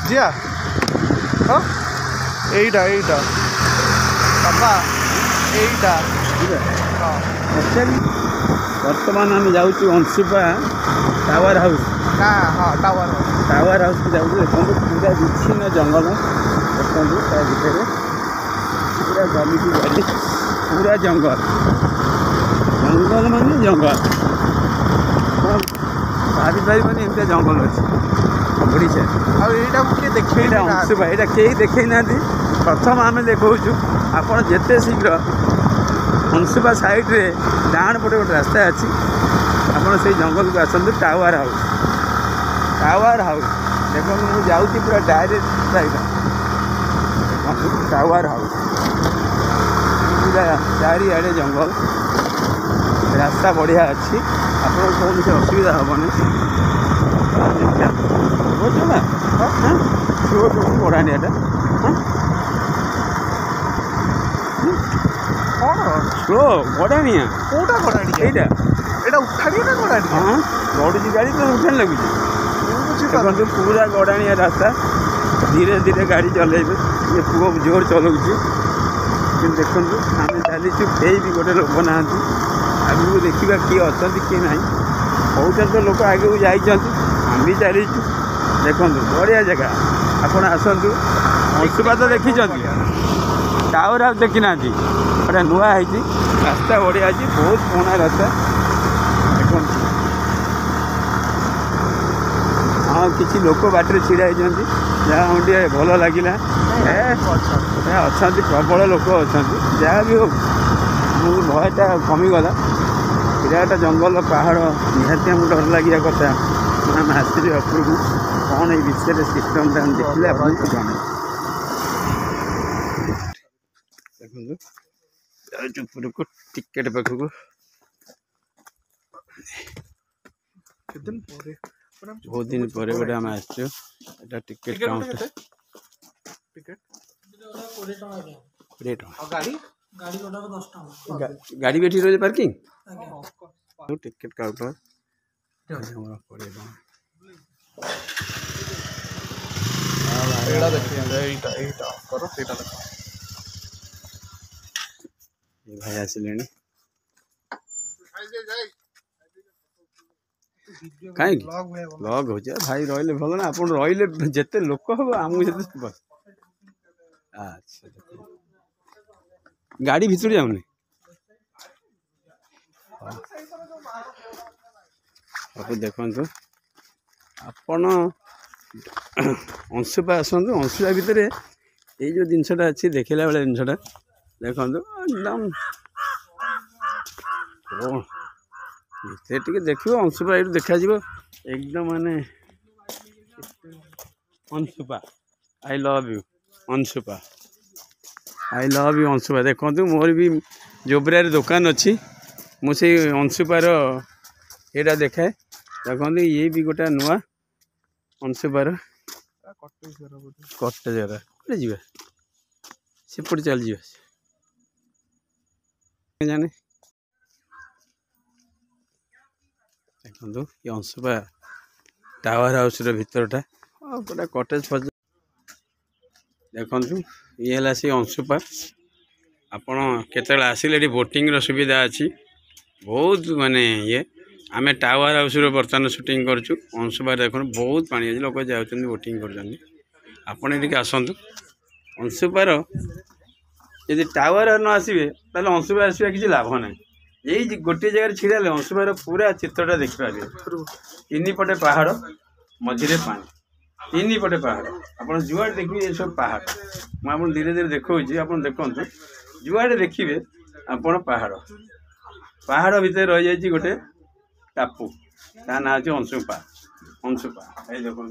जिया हाँ এইটা এইটা বাবা এইটা बर्तमान आम जाऊँ अंशुपा टावर हाउस ना हाँ टावर हाउस को जाऊँ देखो पूरा विच्छिन्न जंगल देखो ता भितर पूरा जमिकी गाड़ी पूरा जंगल जंगल मान जंगल भाभी पारे एमती जंगल अच्छे ओडिशा देखा अंशुपा यहाँ कहीं देखे ना प्रथम आम देखा आपड़ जिते शीघ्र अंशुपा साइड रे डाण पटे गोटे रास्ता अच्छी आपड़ से जंगल को आसतु टावर हाउस देखो मुझे जाऊँगी पूरा डायरेक्ट राइट टावर हाउस पूरा चारिआडे जंगल रास्ता बढ़िया अच्छी आपको कौन से असुविधा हेनी बुझे ना गड़ानिया स्लो गड़ानिया कौटा गड़ानिया यहाँ उठानी ना गड़ानिया हाँ गड़ुची गाड़ी तो उठान लगुच देखो पूरा गड़ानिया रास्ता धीरे धीरे गाड़ी चलेबे ये पुओ जोर चलाऊँ कि देखो आम चलीचु कई भी गोटे लोक ना आगे देखा किए अच्छा किए ना बहुत तो लोक आगे को आम भी चलीचु देखो बढ़िया जगह आप आसतु अंशुपा तो देखी टावर हाउस देखी ना गोटे नुआ है रास्ता बढ़िया अच्छी बहुत पुराना रास्ता देखो हाँ किसी लोक बाटर छिड़ा जहाँ मुझे भल लगे अच्छा प्रबल लोक अच्छा जहाँ भी हो भयटा कमीगला विराट जंगल पहाड़ निहाती आमको डर लगे कथा आम आसो उपरको कौन ये विषय सिस्टम देखिले आपको जाना देखो उपरको टिकेट पाखक बहुत दिन पर गोटे आम आसो टिकेट काउंटर गाड़ी भी रही पार्किंग टिकेट काउंटर भाई आसिले कहीं ब्लॉग हो भाई रही भल ना आप रही जिते लोक हम आमको जिते अच्छा गाड़ी भितर जाऊनी आप देखु आपण अंशुपा आसतु अंशुपा भितर ये जो जिनसा अच्छी देखला बेले जिनसा देखु एकदम भितर देख अंशुपा ये देखा एकदम माने Anshupa I love you Anshupa I love you Anshupa देखो मोर भी जोब्रार दुकान अच्छी मुझे अंशुपार ये देखाए देखो ये भी गोटे नुआ अंशुपार कटेजरा कटे जा सेपटे चल जाने देखो ये अंशुपा टावर हाउस भितरटा गोटे कटेज फज देखु ये है सी अंशुपा आपण केतल आसिले बोटिंग सुविधा अच्छी बहुत माने ये आम टावर हाउस बर्तमान शूटिंग करूँ अंशुपा देख बहुत पानी अच्छे लोग जाऊँ बोटिंग कर आसतु अंशुपार यदि टावर न आसबे ताल अंशुपा आसवा किसी लाभ ना यही गोटे जगह छिड़ा अंशुपार पूरा चित्रटा देखिपारे तीन पटे पहाड़ मझे पानी तीन पटे पहाड़ आप जुआड़े देखिए ये सब पहाड़ मुझे धीरे धीरे देखा आप देखु जुआड़े देखिए आपण पहाड़ पहाड़ भितर रही जाइए गोटे टापू ता ना अच्छे अंशुपा ये देखो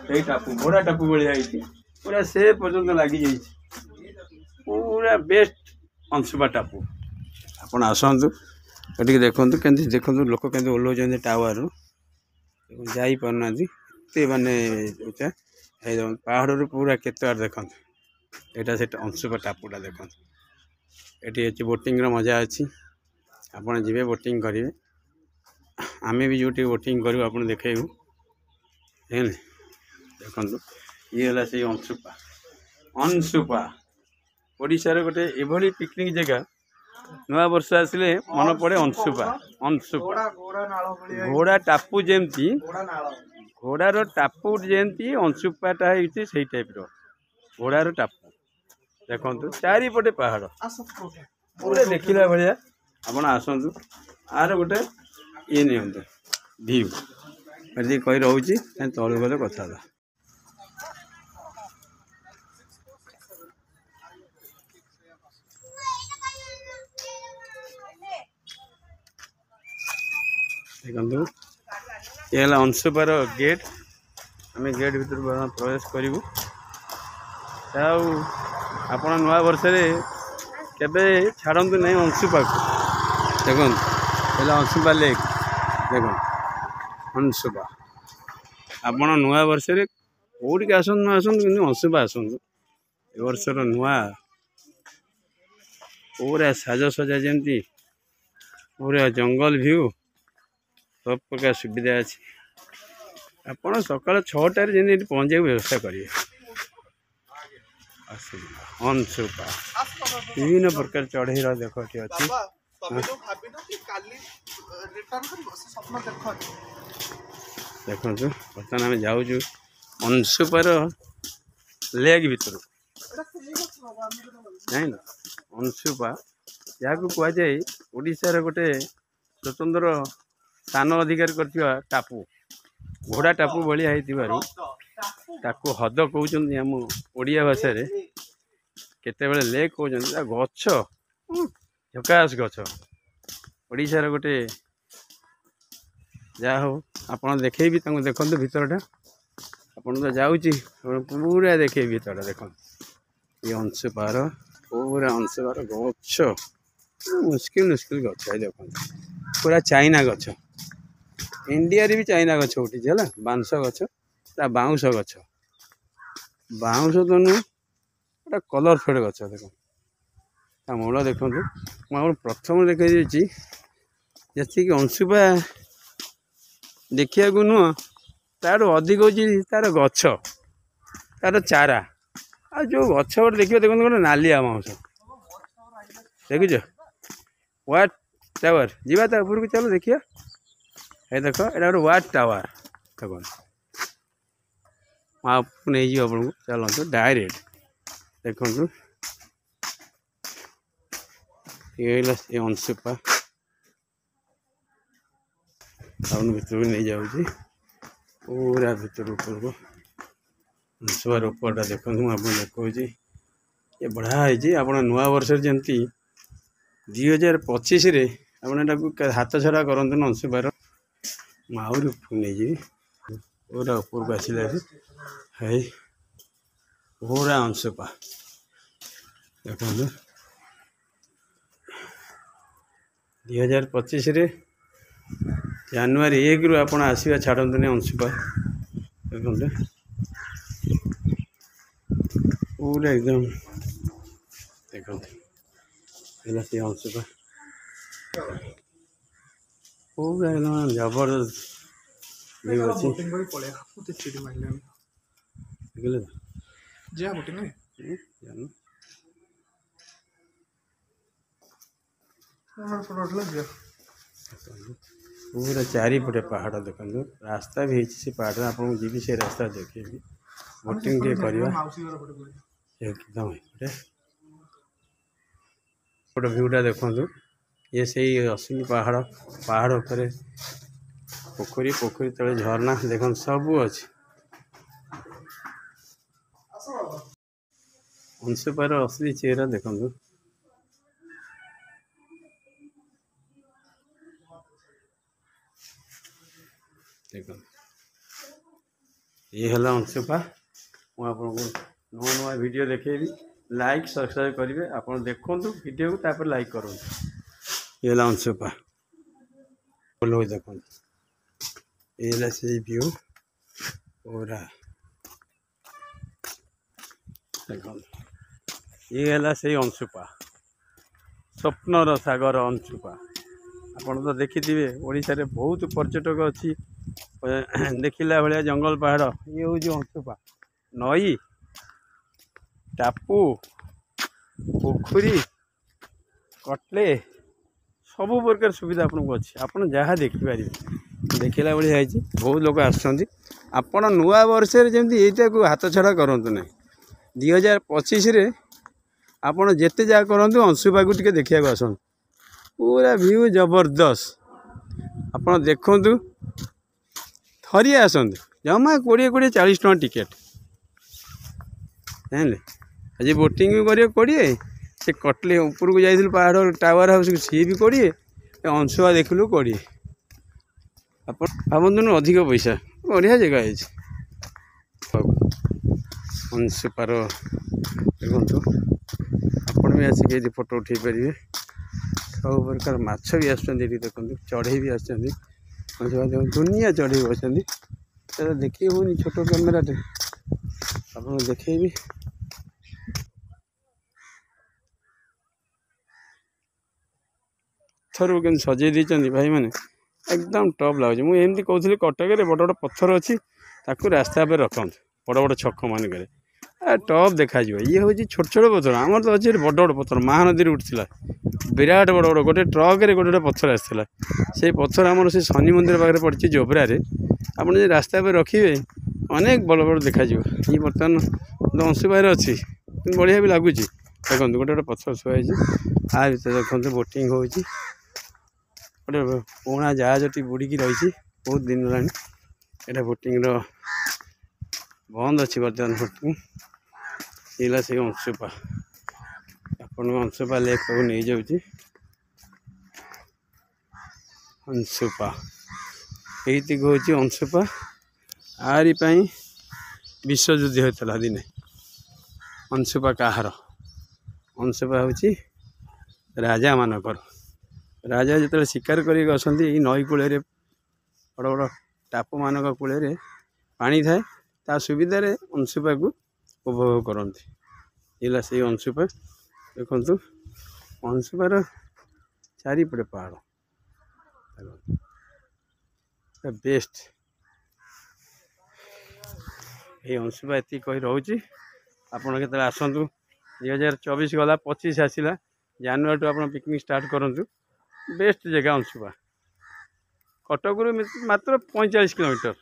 ये टापू बड़ा टापू भाई पूरा से पर्यटन लगी जाइए पूरा बेस्ट अंशुपा टापू आप आसतु ये देखु के देखो लोक के ओह्लौं टावर जापारना माने उचा पहाड़ पूरा केते देखो यहाँ से अंशुपा टापूटा देखो ये बोटिंग मजा अच्छी आपड़ जी बोटिंग करेंगे आम भी जो बोटिंग करूँ आप देखेबू देखु ये है से अंशुपा अंशुपा ओडिशार गोटे एभली पिकनिक जगह नुआ वर्ष आसिले मन पड़े अंशुपा अंशुपा घोड़ा टापू जेमती घोड़ार टापू जेमती अंशुपाटा से टाइप घोड़ार टापू देखु चारिपटे पहाड़ पूरा देखला भाया आप आसतु आर गोटे ये नियंतु भ्यू ये कही रोचे तलू गले कथा देखु ये अंशुपार गेट आम गेट भर प्रवेश करूँ आप नुआ वर्ष केबे छाड़ू नहीं अंशुपा को देखो पहले अंशुपा लेक देखो अंशुपा आप नुआ वर्ष कौटी आसतु आसतु कि अंशुपा आसतु ए वर्षर नुआ पूरा साजसजा जमी पूरा जंगल भ्यू सब प्रकार सुविधा अच्छी आप सकाल 6टार जमी पहुँचा व्यवस्था करेंगे अंशुपा विभिन्न प्रकार चढ़ईर देख ये अच्छी देखु बर्तमान आम जाऊँ अंशुपार लेक भीतर जान अंशुपा जहाँ को कहुए ओडिशार गोटे स्वतंत्र स्थान अधिकार कर टापू घोड़ा टापू भाया ताकू हद कहते आम ओडिया भाषा केतेबेले लेक कहते गछ झकास गछ ओडिशार गोटे जहा हो आप देखेबी देखु भीतरटा आपन तो जाऊँगी पूरा देखे भीतर देख ये अंशुपार पूरा अंशुपार गछ मुस्किल मुस्किल गछ है देख पूरा चाइना गछ इंडिया भी चाइना गछ उठी है बांस गछ बाउंस गछ बाउंस तो नुह गोटा कलर फेड गछ देख मूल देखु मुझे प्रथम देखी जी अंशुपा देखा नुह तार अधिक हो तार गछ तार चारा आ जो गछ गोटे देखिए देखो गोटे नालिया बाउंस देखुच वाट टावर जीवा ता ऊपर को चलो देखिए ये देख ये गोटे वाट टावर देखो नहीं जी आपको चलते डायरेक्ट देखु ये अंशुपा टाउन भर नहीं जाऊँगी पूरा भर ऊपर को अंशुपार ऊपरटा देखो आप देखा ये बढ़िया है आप नुआ वर्ष जमी 2025 आप हाथ छड़ा करते अंशुपार आहरी नहीं जी पूरा ऊपर को आसला है पूरा अंशुपा देखो 2025 जानुआरी 1 रु आप आसवा छाड़ते नहीं अंशुपा देखते पूरा एकदम देखते अंशुपा पूरा एकदम जबरदस्त व्यू अच्छी पूरा चारिपटे पहाड़ देखो रास्ता भी से पहाड़ आपको जी से रास्ता देखे बोटिंग एकदम गोटे भ्यूटा देखु ये से अश्विनी पहाड़ पहाड़ उपर पोखरी पोखरी तले झरना देख सब अच्छे अंशुपार असली चेहरा देखु देख ये है अंशुपा मुझे नुआ नुआ वीडियो देखेबी लाइक सब्सक्राइब करेंगे आप देखु वीडियो को तापर लाइक करूँ ये है अंशुपा बोलो देखो ये से व्यू पूरा देख ये है से अंशुपा स्वप्नर सागर अंशुपा आपड़ तो देखिथे ओडिशा रे बहुत पर्यटक अच्छी देखला भाया जंगल पहाड़ ये हूँ अंशुपा ନଈ टापू पोखरी कटले सब प्रकार सुविधा आपको अच्छी आपड़ जहाँ देखिपारे देखला भाई बहुत लोग आपड़ नुआ वर्ष जमी यहीटा को हाथ छड़ा करूँ ना 2025 आपड़ जिते जहाँ करूँ अंशुपा को टे देखा आस पूरा व्यू जबरदस्त आप देखु थरी आसतु जमा 20-40 टଙ୍କା टिकेट जानले आज बोटिंग भी करिए 20 से कटले ऊपर को जाइए पहाड़ टावर हाउस सी भी 20 अंशुपा देखलु 20 आप अधिक पैसा बढ़िया जगह है अंशुपार देखु आपण भी आसिक फोटो उठे पारे सब प्रकार माछ भी आसुँच देखो चढ़ई भी आसुँच दुनिया चढ़ई बसती देखी होनी छोट कैमेराटे आपको देखेबी पत्थर के सजे देती भाई मैंने एकदम टप लगुच मुझे एमती कहूली कटक में बड़ बड़ पत्थर अच्छी रास्ता पे रखत बड़ बड़ छक मानक टप देखा ये हूँ छोट छोट पत्थर आम तो अच्छे बड़ बड़ पत्थर महानदी उठा विराट बड़ बड़ गोटे ट्रक रे गोटे पत्थर आसाला से पत्थर आमर से शनि मंदिर पाखे पड़ी जोबरारे आप रास्ता पे रखिए अनेक बड़ बड़ देखा ये बर्तमान अंशुपा अच्छी बढ़िया भी लगुच देखो गोटे गोटे पत्थर शुआई आ देखते बोटिंग हो गोटे पुराना जहाजटी बुड़ी रही बहुत दिन है बोटिंग बंद अच्छी बर्तमान बोटिंग ये से अंशुपा अपन अंशुपा लेक को नहीं जाऊँगी अंशुपा यही हूँ अंशुपा आरी विश्वयुद्ध होता दिने अंशुपा कहार अंशुपा हूँ राजा मानकर राजा जो शिकार कर नई कूल बड़ बड़ टापू मान कूल पानी थाए ता सुविधा अंशुपा को उपभोग करते ये से अंशुपा देखु अंशुपार चारिपटे पहाड़ बेस्ट ये अंशुपा ये कही रोचे आपड़ के आसतु 2024 गला 25 आसला जनवरी टू आप पिकनिक स्टार्ट करूँ बेस्ट जगह अंशुपा कटक मात्र 45 किलोमीटर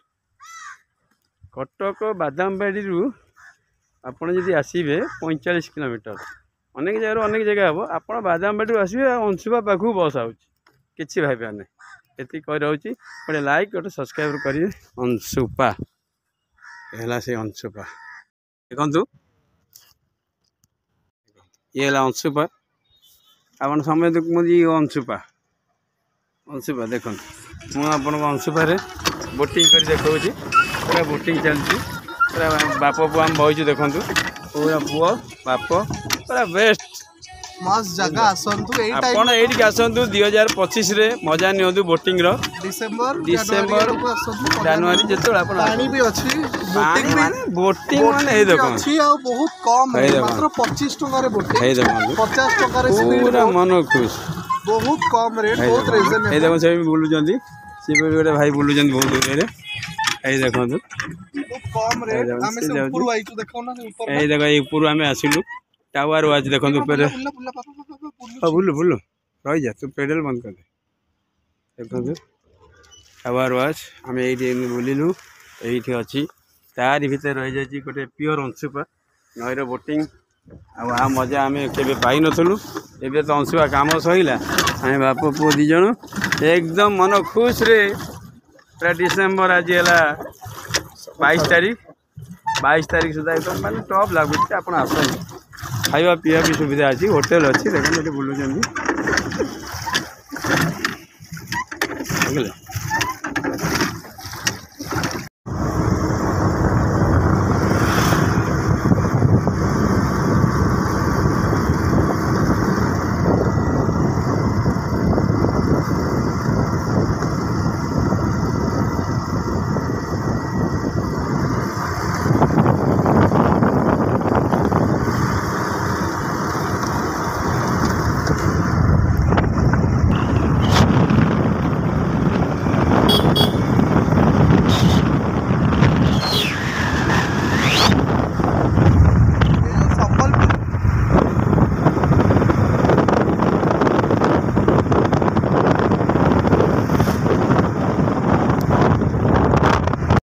कटक बादामबाड़ी आपड़ जब आसबे 45 किलोमीटर अनेक जगह अनेक जगह हम आप बादामबाड़ी आसबे अंशुपा पाखु बस आछि भाई ना ये कही रोचे गोटे लाइक गोटे सब्सक्राइब करेंगे अंशुपा है से अंशुपा देखु ये अंशुपा आप समय मुझे अंशुपा अंशुपा देखो मुझे अंशुपा बोटिंग कर देखा पूरा बोटिंग चलती पूरा बाप पुआ आम बहीचु देखु पूरा पुआ बाप पूरा बेस्ट मस्त जगह आसतु आपड़ ये आसतु 2025 मजा नियंतु बोटिंग डिसेंबर जनवरी जो पानी भी अच्छी बोटिंग माने देखो बहुत कम मात्र 25 टଙ୍କା रे बोटिंग 50 टଙ୍କା रे पूरा मन खुश बहुत कम रेट बहुत रीजनेबल ये देखो से बुलुचंदी सी गोटे भाई बुलुचंदी बहुत दूर रे ये देखो बहुत कम रेट हमें से ऊपर आइछु देखो ना ऊपर ये देखो ये ऊपर हमें आसिलु टावर आज देखो ऊपर बुलु बुलु रही जा तू पेडल बंद कर दे देखो टावर वाच आम ये बुलू ये अच्छी तारी भितर रही जाए गोटे प्योर अंशुपा नईर बोटिंग आ मजा आम के पाई नलु एवं तो अंशुपा कम सहीला आम बाप पु दीज एकदम मन खुश रे पूरा डिसेम्बर आज है 22 तारीख सुधा एकदम मैं टप लगुच आप खावा पीवा भी सुविधा अच्छी होटेल अच्छी देखो बुलूँ।